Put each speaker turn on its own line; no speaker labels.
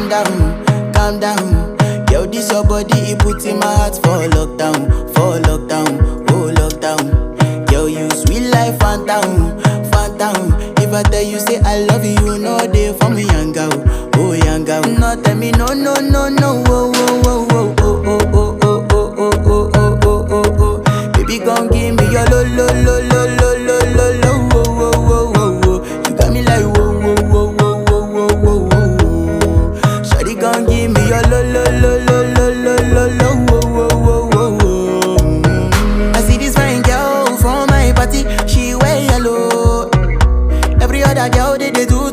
calm down. Yo, this your body, it puts in my heart for lockdown, oh lockdown. Yo, you sweet life, phantom, phantom. If I tell you say I love you, no day for me, young girl, oh young girl. No tell me no, no, no, no, oh, oh, oh, oh, oh, oh, oh, oh, oh, oh, oh, oh, oh, oh. Baby, gon' give me your lo, lo, lo, lo, lo, lo, lo, lo, oh, oh, oh, oh, oh. You got me like whoa, whoa, whoa, whoa, whoa, whoa, whoa, whoa. Shawty gon' give me your lo, lo, lo, lo, lo, lo, lo, lo, oh, oh, oh, oh, oh. I see this fine girl from my party, she wear yellow. Every other girl they do